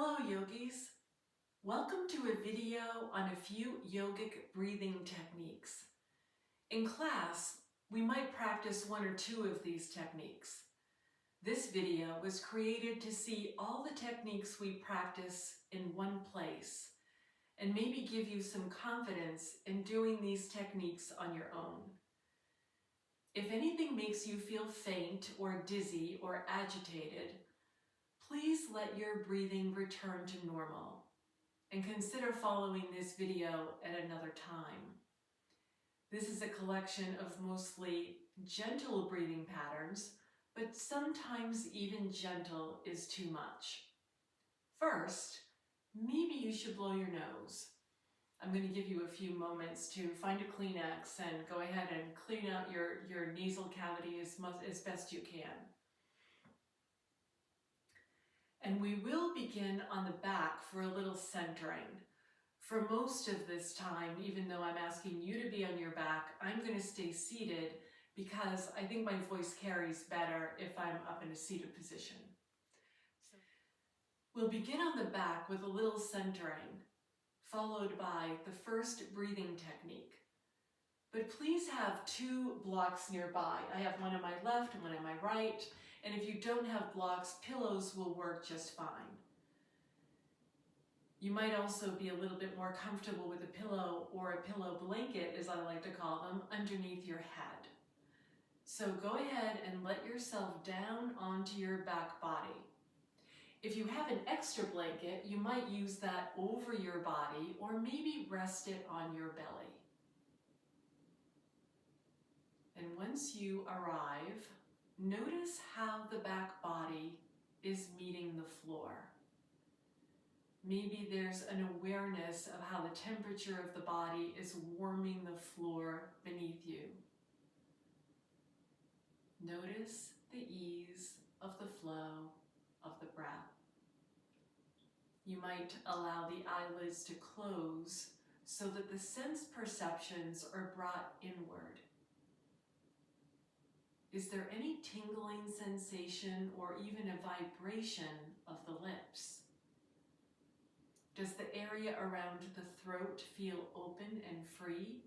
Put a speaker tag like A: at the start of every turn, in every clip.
A: Hello yogis! Welcome to a video on a few yogic breathing techniques. In class, we might practice one or two of these techniques. This video was created to see all the techniques we practice in one place and maybe give you some confidence in doing these techniques on your own. If anything makes you feel faint or dizzy or agitated, please let your breathing return to normal and consider following this video at another time. This is a collection of mostly gentle breathing patterns, but sometimes even gentle is too much. First, maybe you should blow your nose. I'm going to give you a few moments to find a Kleenex and go ahead and clean out your nasal cavity as best you can. And we will begin on the back for a little centering. For most of this time, even though I'm asking you to be on your back, I'm going to stay seated because I think my voice carries better if I'm up in a seated position. So we'll begin on the back with a little centering, followed by the first breathing technique. But please have two blocks nearby. I have one on my left and one on my right. And if you don't have blocks, pillows will work just fine. You might also be a little bit more comfortable with a pillow or a pillow blanket, as I like to call them, underneath your head. So go ahead and let yourself down onto your back body. If you have an extra blanket, you might use that over your body or maybe rest it on your belly. And once you arrive, notice how the back body is meeting the floor. Maybe there's an awareness of how the temperature of the body is warming the floor beneath you. Notice the ease of the flow of the breath. You might allow the eyelids to close so that the sense perceptions are brought inward. Is there any tingling sensation or even a vibration of the lips? Does the area around the throat feel open and free?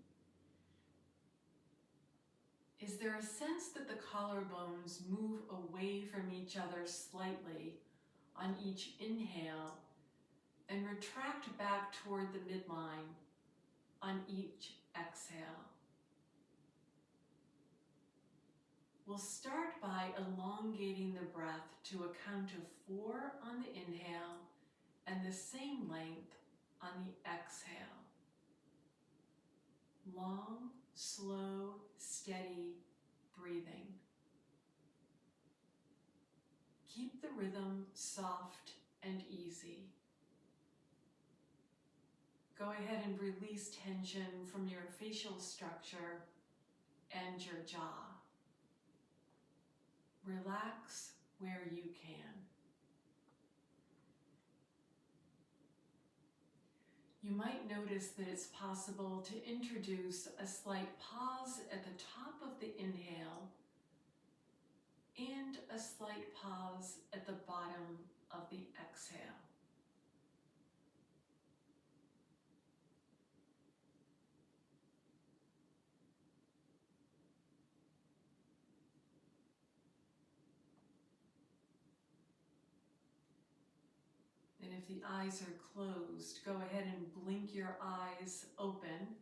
A: Is there a sense that the collarbones move away from each other slightly on each inhale and retract back toward the midline on each exhale? We'll start by elongating the breath to a count of 4 on the inhale and the same length on the exhale. Long, slow, steady breathing. Keep the rhythm soft and easy. Go ahead and release tension from your facial structure and your jaw. Relax where you can. You might notice that it's possible to introduce a slight pause at the top of the inhale and a slight pause at the bottom of the exhale. And if the eyes are closed, go ahead and blink your eyes open.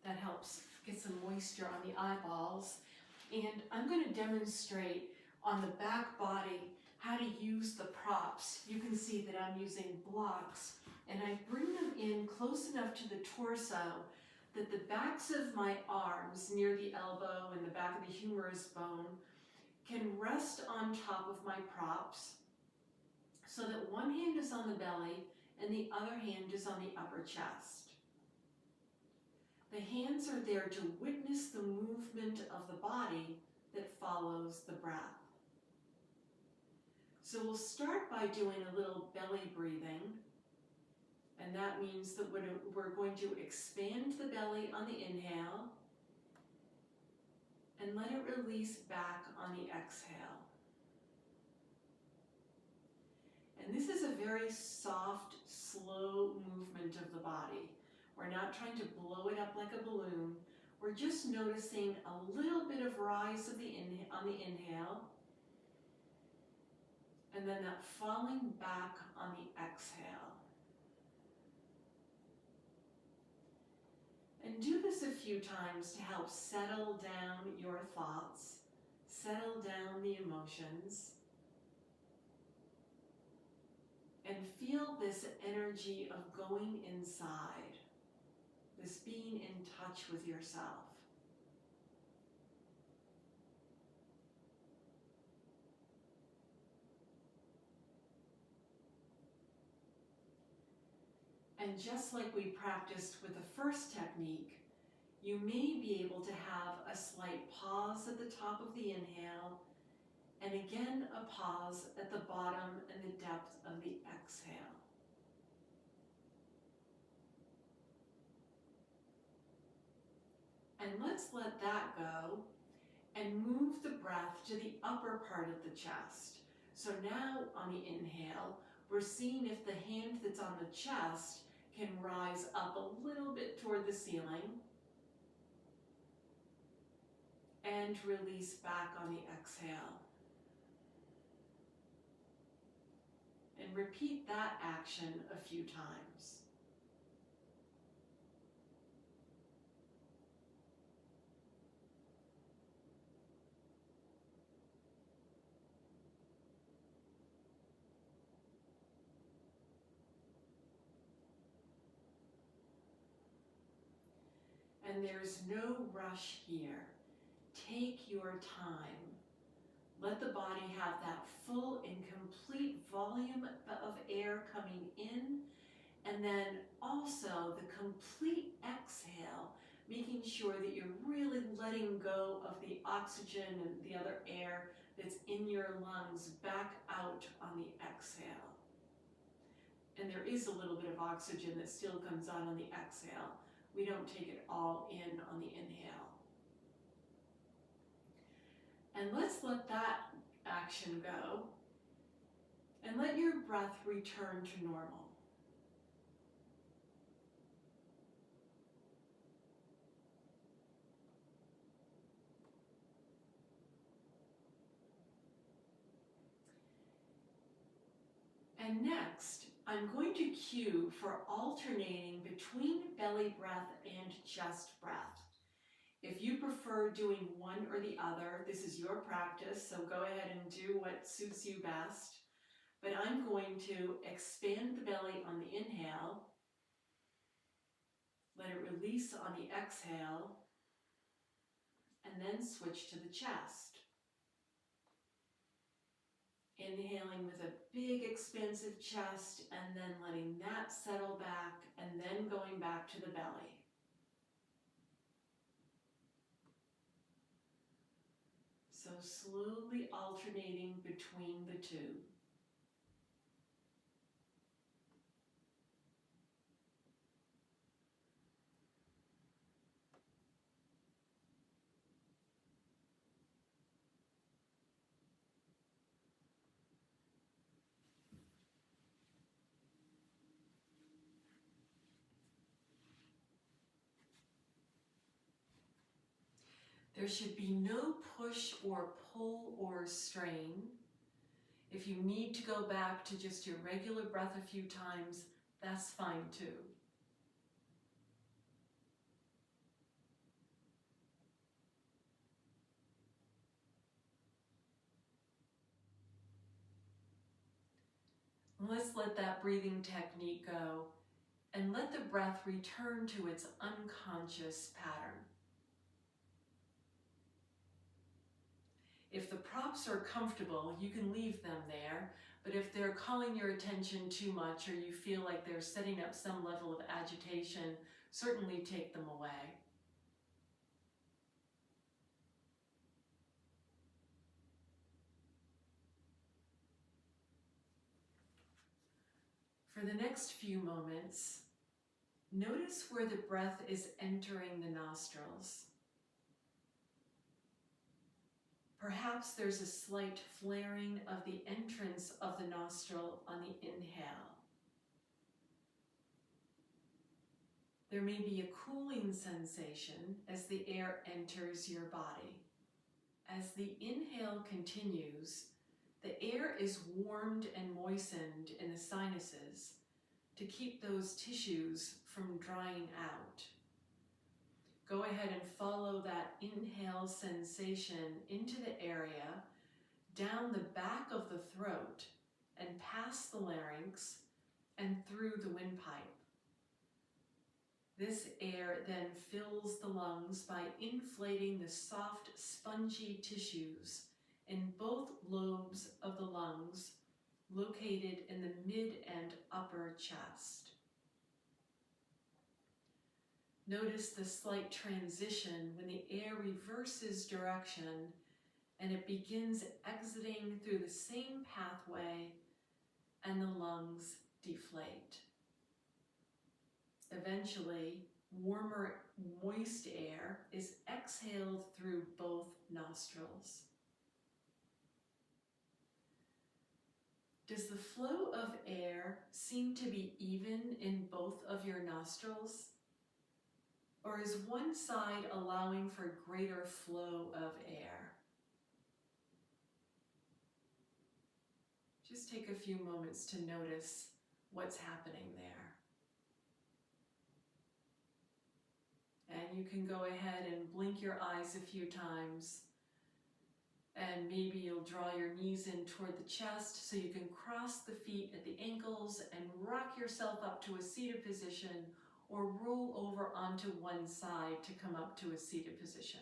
A: That helps get some moisture on the eyeballs. And I'm going to demonstrate on the back body how to use the props. You can see that I'm using blocks, and I bring them in close enough to the torso that the backs of my arms near the elbow and the back of the humerus bone can rest on top of my props, so that one hand is on the belly and the other hand is on the upper chest. The hands are there to witness the movement of the body that follows the breath. So we'll start by doing a little belly breathing, and that means that we're going to expand the belly on the inhale and let it release back on the exhale. And this is a very soft, slow movement of the body. We're not trying to blow it up like a balloon. We're just noticing a little bit of rise of on the inhale, and then that falling back on the exhale. And do this a few times to help settle down your thoughts, settle down the emotions, and feel this energy of going inside, this being in touch with yourself. And just like we practiced with the first technique, you may be able to have a slight pause at the top of the inhale, and again a pause at the bottom and the depth of the exhale. And let's let that go and move the breath to the upper part of the chest. So now on the inhale, we're seeing if the hand that's on the chest can rise up a little bit toward the ceiling and release back on the exhale. And repeat that action a few times. And there's no rush here. Take your time. Let the body have that full and complete volume of air coming in, and then also the complete exhale, making sure that you're really letting go of the oxygen and the other air that's in your lungs back out on the exhale. And there is a little bit of oxygen that still comes out on the exhale. We don't take it all in on the inhale. And let's let that action go and let your breath return to normal. And next, I'm going to cue for alternating between belly breath and chest breath. If you prefer doing one or the other, this is your practice, so go ahead and do what suits you best. But I'm going to expand the belly on the inhale, let it release on the exhale, and then switch to the chest. Inhaling with a big expansive chest and then letting that settle back and then going back to the belly. So slowly alternating between the two. There should be no push or pull or strain. If you need to go back to just your regular breath a few times, that's fine too. Let's let that breathing technique go and let the breath return to its unconscious pattern. If the props are comfortable, you can leave them there, but if they're calling your attention too much or you feel like they're setting up some level of agitation, certainly take them away. For the next few moments, notice where the breath is entering the nostrils. Perhaps there's a slight flaring of the entrance of the nostril on the inhale. There may be a cooling sensation as the air enters your body. As the inhale continues, the air is warmed and moistened in the sinuses to keep those tissues from drying out. Go ahead and follow that inhale sensation into the area, down the back of the throat, and past the larynx, and through the windpipe. This air then fills the lungs by inflating the soft, spongy tissues in both lobes of the lungs, located in the mid and upper chest. Notice the slight transition when the air reverses direction and it begins exiting through the same pathway and the lungs deflate. Eventually, warmer, moist air is exhaled through both nostrils. Does the flow of air seem to be even in both of your nostrils? Or is one side allowing for greater flow of air? Just take a few moments to notice what's happening there. And you can go ahead and blink your eyes a few times. And maybe you'll draw your knees in toward the chest so you can cross the feet at the ankles and rock yourself up to a seated position, or roll over onto one side to come up to a seated position.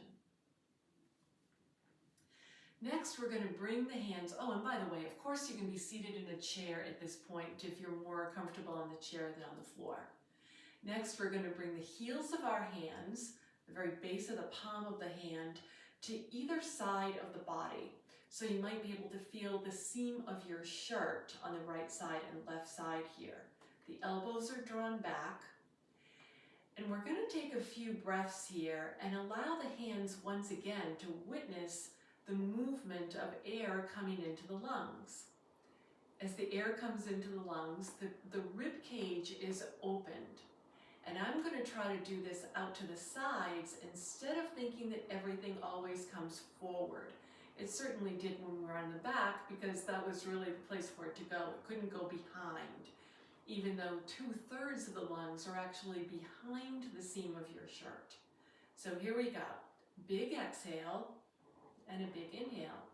A: Next, we're going to bring the hands, oh, and by the way, of course you can be seated in a chair at this point if you're more comfortable on the chair than on the floor. Next, we're going to bring the heels of our hands, the very base of the palm of the hand, to either side of the body. So you might be able to feel the seam of your shirt on the right side and left side here. The elbows are drawn back. And we're going to take a few breaths here and allow the hands once again to witness the movement of air coming into the lungs. As the air comes into the lungs, the rib cage is opened. And I'm going to try to do this out to the sides instead of thinking that everything always comes forward. It certainly did when we were on the back because that was really the place for it to go. It couldn't go behind, even though 2/3 of the lungs are actually behind the seam of your shirt. So here we go. Big exhale and a big inhale.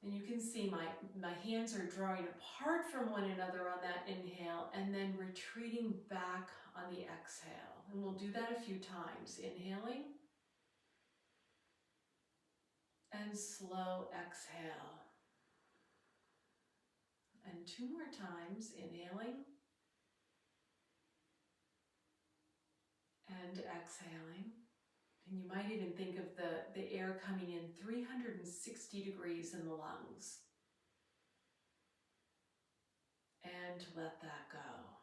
A: And you can see my hands are drawing apart from one another on that inhale and then retreating back on the exhale. And we'll do that a few times. Inhaling and slow exhale. And 2 more times. Inhaling and exhaling. And you might even think of the air coming in 360 degrees in the lungs. And let that go.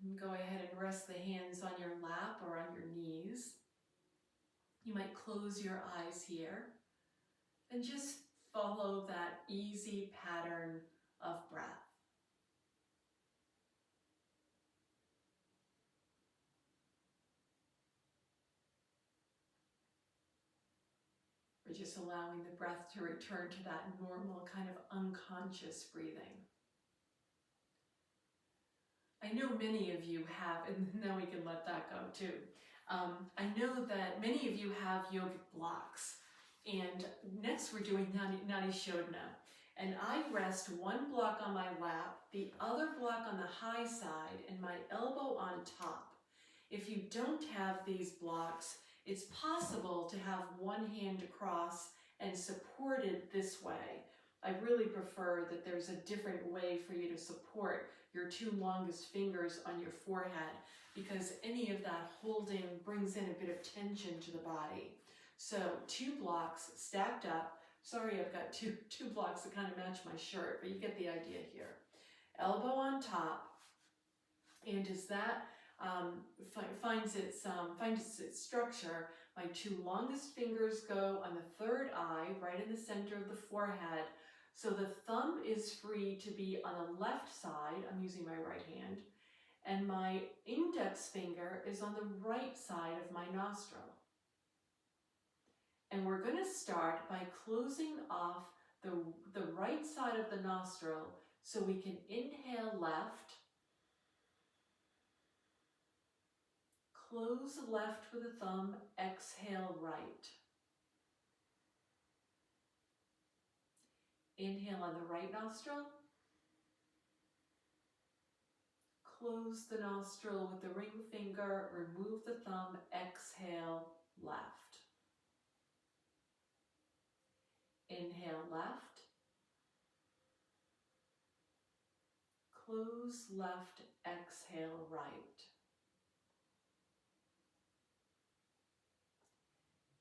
A: And go ahead and rest the hands on your lap or on your knees. You might close your eyes here and just follow that easy pattern of breath. We're just allowing the breath to return to that normal kind of unconscious breathing. I know many of you have, and now we can let that go too. I know that many of you have yogic blocks. And next we're doing Nadi shodhana. And I rest one block on my lap, the other block on the high side, and my elbow on top. If you don't have these blocks, it's possible to have one hand across and supported this way. I really prefer that there's a different way for you to support your 2 longest fingers on your forehead, because any of that holding brings in a bit of tension to the body. So 2 blocks stacked up. Sorry, I've got two blocks that kind of match my shirt, but you get the idea here. Elbow on top. And as that finds its structure. My two longest fingers go on the third eye, right in the center of the forehead. So the thumb is free to be on the left side. I'm using my right hand. And my index finger is on the right side of my nostril. And we're going to start by closing off the right side of the nostril so we can inhale left, close left with the thumb, exhale right. Inhale on the right nostril, close the nostril with the ring finger, remove the thumb, exhale left. Inhale left, close left, exhale right.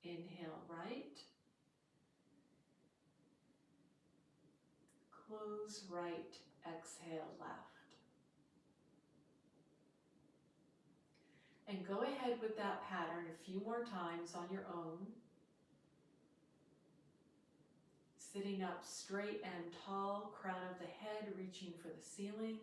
A: Inhale right, close right, exhale left. And go ahead with that pattern a few more times on your own. Sitting up straight and tall, crown of the head reaching for the ceiling.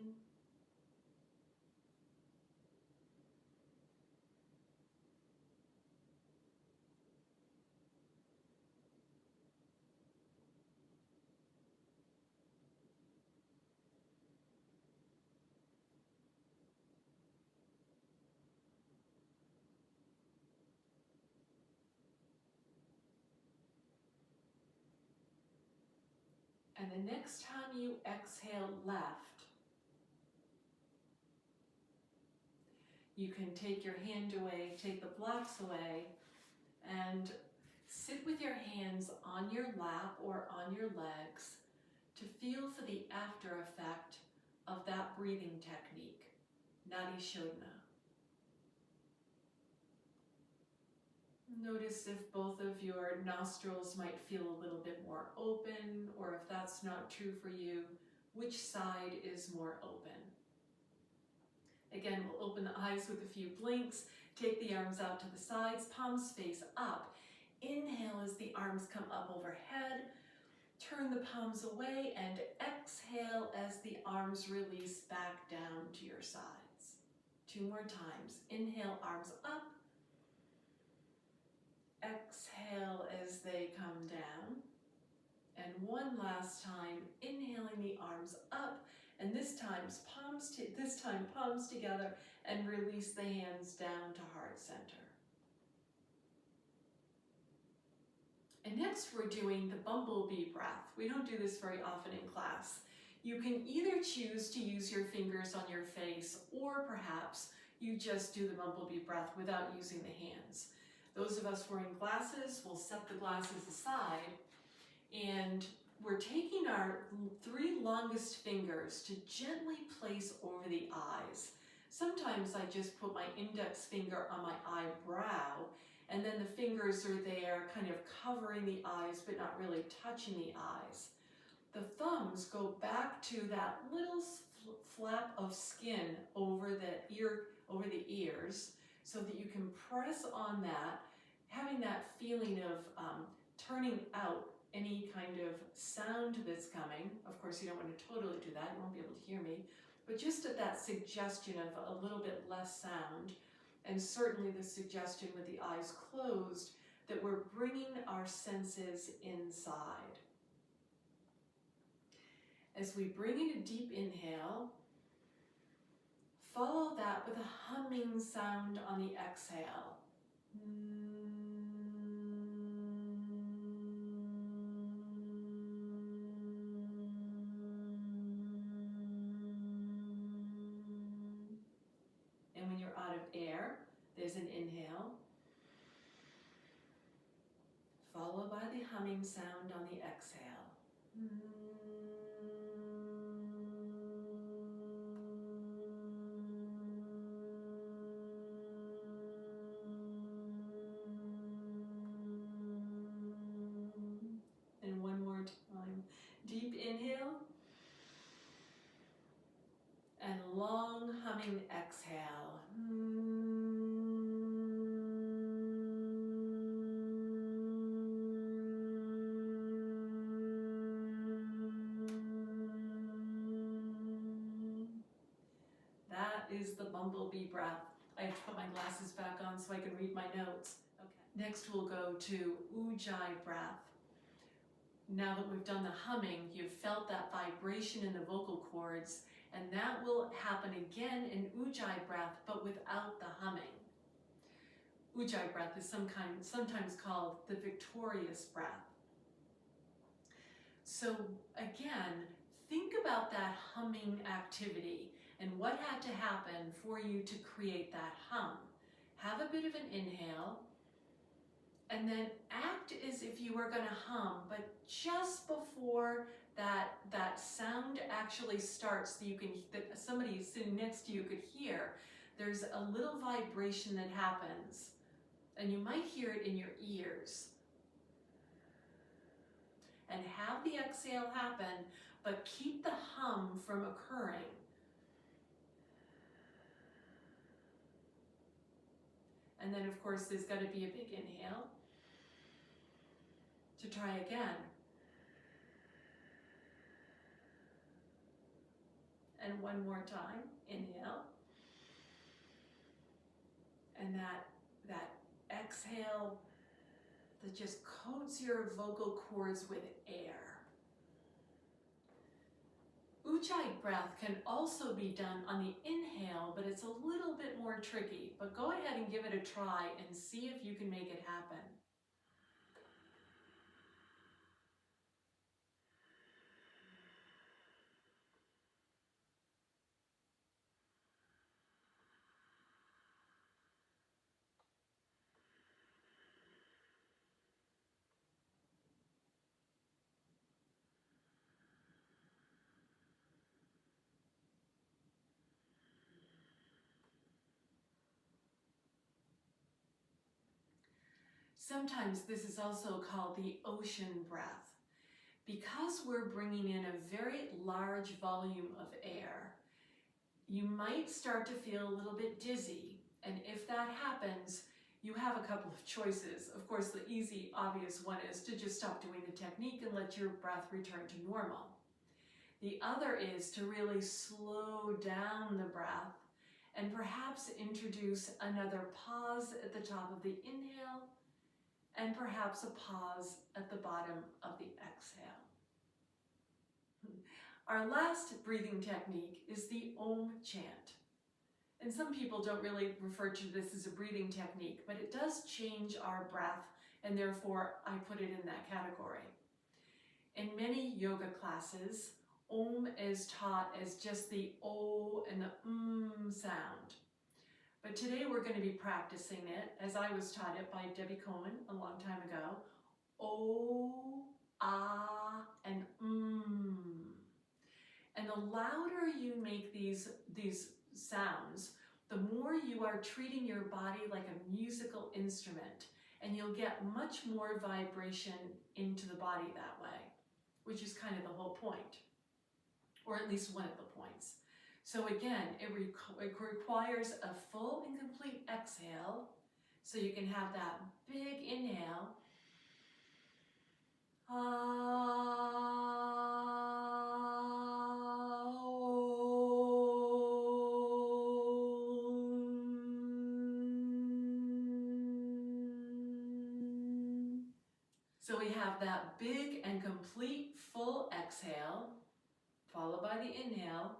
A: And the next time you exhale left, you can take your hand away, take the blocks away, and sit with your hands on your lap or on your legs to feel for the after effect of that breathing technique, Nadi shodhana. Notice if both of your nostrils might feel a little bit more open, or if that's not true for you, which side is more open. Again, we'll open the eyes with a few blinks, take the arms out to the sides, palms face up. Inhale as the arms come up overhead, turn the palms away, and exhale as the arms release back down to your sides. Two more times. Inhale, arms up. Exhale as they come down. And one last time, inhaling the arms up, and this time palms together, and release the hands down to heart center. And next we're doing the bumblebee breath. We don't do this very often in class. You can either choose to use your fingers on your face, or perhaps you just do the bumblebee breath without using the hands. Those of us wearing glasses will set the glasses aside, and we're taking our three longest fingers to gently place over the eyes. Sometimes I just put my index finger on my eyebrow, and then the fingers are there kind of covering the eyes but not really touching the eyes. The thumbs go back to that little flap of skin over the ears, so that you can press on that, having that feeling of turning out any kind of sound that's coming. Of course, you don't want to totally do that, you won't be able to hear me, but just at that suggestion of a little bit less sound, and certainly the suggestion with the eyes closed that we're bringing our senses inside. As we bring in a deep inhale, follow that with a humming sound on the exhale. And when you're out of air, there's an inhale, followed by the humming sound on the exhale. And one more time. Deep inhale and long humming exhale. that is the bumblebee breath. I have to put my glasses back on so I can read my notes. Okay. Next we'll go to ujjayi breath. Now that we've done the humming, you've felt that vibration in the vocal cords, and that will happen again in ujjayi breath, but without the humming. Ujjayi breath is sometimes called the victorious breath. So again, think about that humming activity and what had to happen for you to create that hum. Have a bit of an inhale, and then act as if you were going to hum, but just before that sound actually starts, so that somebody sitting next to you could hear, there's a little vibration that happens, and you might hear it in your ears. And have the exhale happen, but keep the hum from occurring. And then, of course, there's got to be a big inhale to try again. And one more time, inhale. And that exhale that just coats your vocal cords with air. Ujjayi breath can also be done on the inhale, but it's a little bit more tricky. But go ahead and give it a try and see if you can make it happen. Sometimes this is also called the ocean breath. Because we're bringing in a very large volume of air, you might start to feel a little bit dizzy. And if that happens, you have a couple of choices. Of course, the easy, obvious one is to just stop doing the technique and let your breath return to normal. The other is to really slow down the breath and perhaps introduce another pause at the top of the inhale and perhaps a pause at the bottom of the exhale. Our last breathing technique is the Om chant. And some people don't really refer to this as a breathing technique, but it does change our breath, and therefore I put it in that category. In many yoga classes, Om is taught as just the O and the sound. But today we're going to be practicing it as I was taught it by Debbie Cohen a long time ago. O, Ah, and And the louder you make these sounds, the more you are treating your body like a musical instrument, and you'll get much more vibration into the body that way, which is kind of the whole point, or at least one of the points. So again, it requires a full and complete exhale, so you can have that big inhale. So we have that big and complete full exhale, followed by the inhale.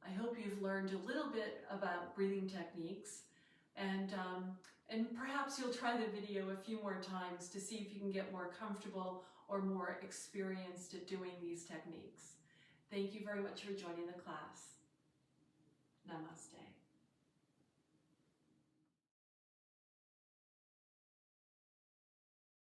A: I hope you've learned a little bit about breathing techniques, and And perhaps you'll try the video a few more times to see if you can get more comfortable or more experienced at doing these techniques. Thank you very much for joining the class.